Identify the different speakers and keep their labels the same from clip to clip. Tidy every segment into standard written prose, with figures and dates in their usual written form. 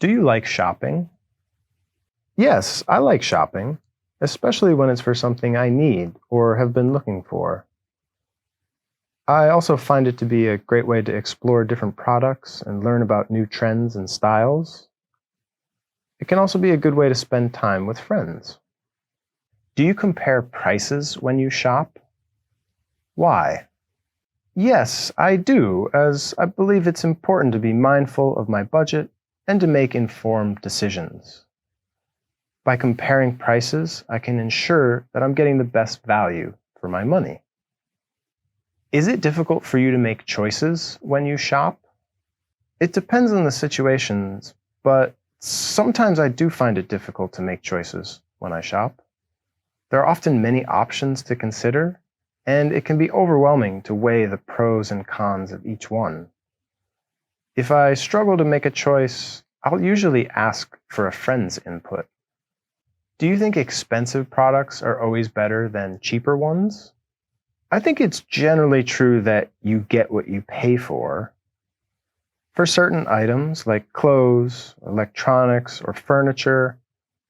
Speaker 1: Do you like shopping? Yes, I like shopping, especially when it's for something I need or have been looking for. I also find it to be a great way to explore different products and learn about new trends and styles. It can also be a good way to spend time with friends. Do you compare prices when you shop? Why? Yes, I do, as I believe it's important to be mindful of my budget and to make informed decisions. By comparing prices, I can ensure that I'm getting the best value for my money. Is it difficult for you to make choices when you shop? It depends on the situations, but sometimes I do find it difficult to make choices when I shop. There are often many options to consider, and it can be overwhelming to weigh the pros and cons of each one. If I struggle to make a choice, I'll usually ask for a friend's input. Do you think expensive products are always better than cheaper ones? I think it's generally true that you get what you pay for. For certain items like clothes, electronics, or furniture,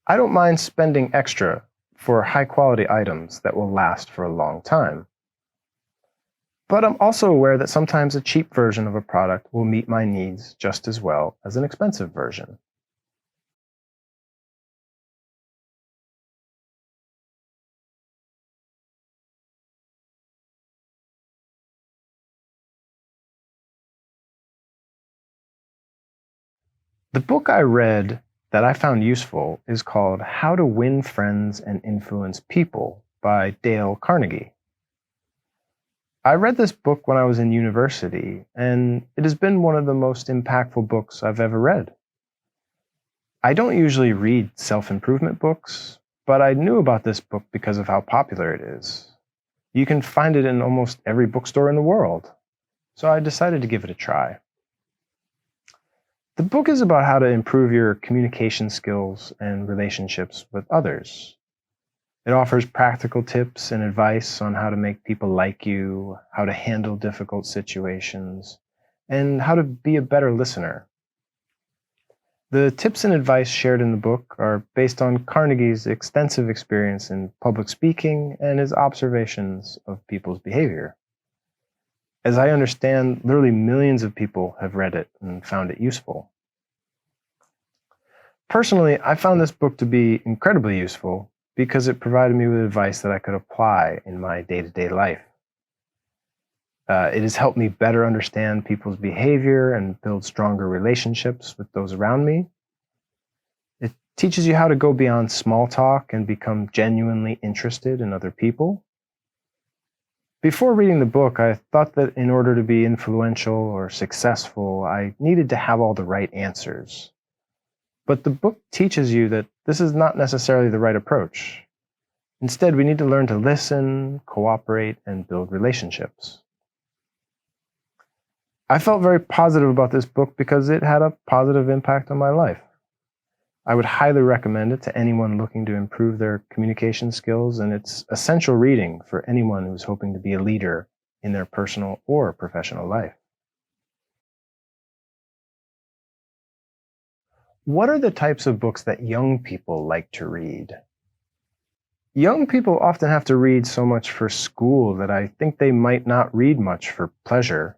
Speaker 1: I don't mind spending extra for high-quality items that will last for a long time. But I'm also aware that sometimes a cheap version of a product will meet my needs just as well as an expensive version. The book I read that I found useful is called How to Win Friends and Influence People by Dale Carnegie. I read this book when I was in university, and it has been one of the most impactful books I've ever read. I don't usually read self-improvement books, but I knew about this book because of how popular it is. You can find it in almost every bookstore in the world, so I decided to give it a try. The book is about how to improve your communication skills and relationships with others. It offers practical tips and advice on how to make people like you, how to handle difficult situations, and how to be a better listener. The tips and advice shared in the book are based on Carnegie's extensive experience in public speaking and his observations of people's behavior. As I understand, literally millions of people have read it and found it useful. Personally, I found this book to be incredibly useful because it provided me with advice that I could apply in my day-to-day life. It has helped me better understand people's behavior and build stronger relationships with those around me. It teaches you how to go beyond small talk and become genuinely interested in other people. Before reading the book, I thought that in order to be influential or successful, I needed to have all the right answers. But the book teaches you that this is not necessarily the right approach. Instead, we need to learn to listen, cooperate, and build relationships. I felt very positive about this book because it had a positive impact on my life. I would highly recommend it to anyone looking to improve their communication skills, and it's essential reading for anyone who's hoping to be a leader in their personal or professional life. What are the types of books that young people like to read? Young people often have to read so much for school that I think they might not read much for pleasure.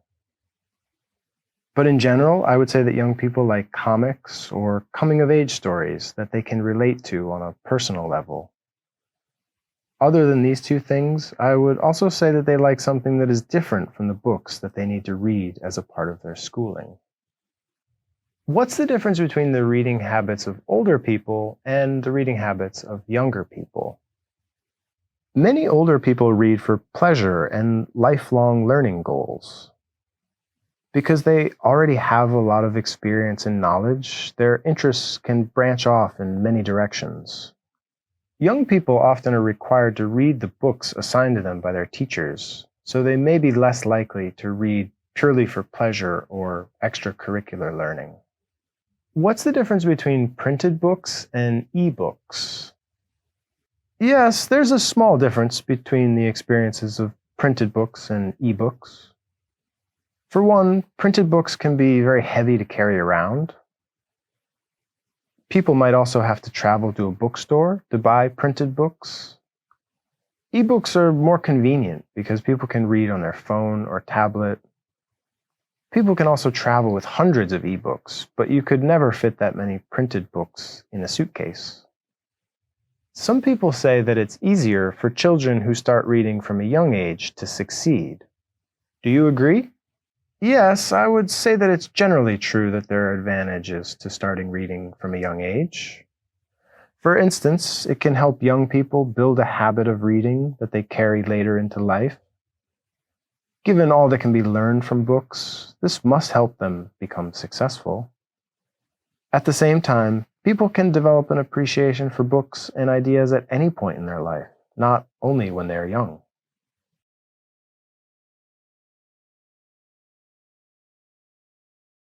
Speaker 1: But in general, I would say that young people like comics or coming-of-age stories that they can relate to on a personal level. Other than these two things, I would also say that they like something that is different from the books that they need to read as a part of their schooling. What's the difference between the reading habits of older people and the reading habits of younger people? Many older people read for pleasure and lifelong learning goals. Because they already have a lot of experience and knowledge, their interests can branch off in many directions. Young people often are required to read the books assigned to them by their teachers, so they may be less likely to read purely for pleasure or extracurricular learning. What's the difference between printed books and e-books? Yes, there's a small difference between the experiences of printed books and e-books. For one, printed books can be very heavy to carry around. People might also have to travel to a bookstore to buy printed books. Ebooks are more convenient because people can read on their phone or tablet. People can also travel with hundreds of ebooks, but you could never fit that many printed books in a suitcase. Some people say that it's easier for children who start reading from a young age to succeed. Do you agree? Yes, I would say that it's generally true that there are advantages to starting reading from a young age. For instance, it can help young people build a habit of reading that they carry later into life. Given all that can be learned from books, this must help them become successful. At the same time, people can develop an appreciation for books and ideas at any point in their life, not only when they're young.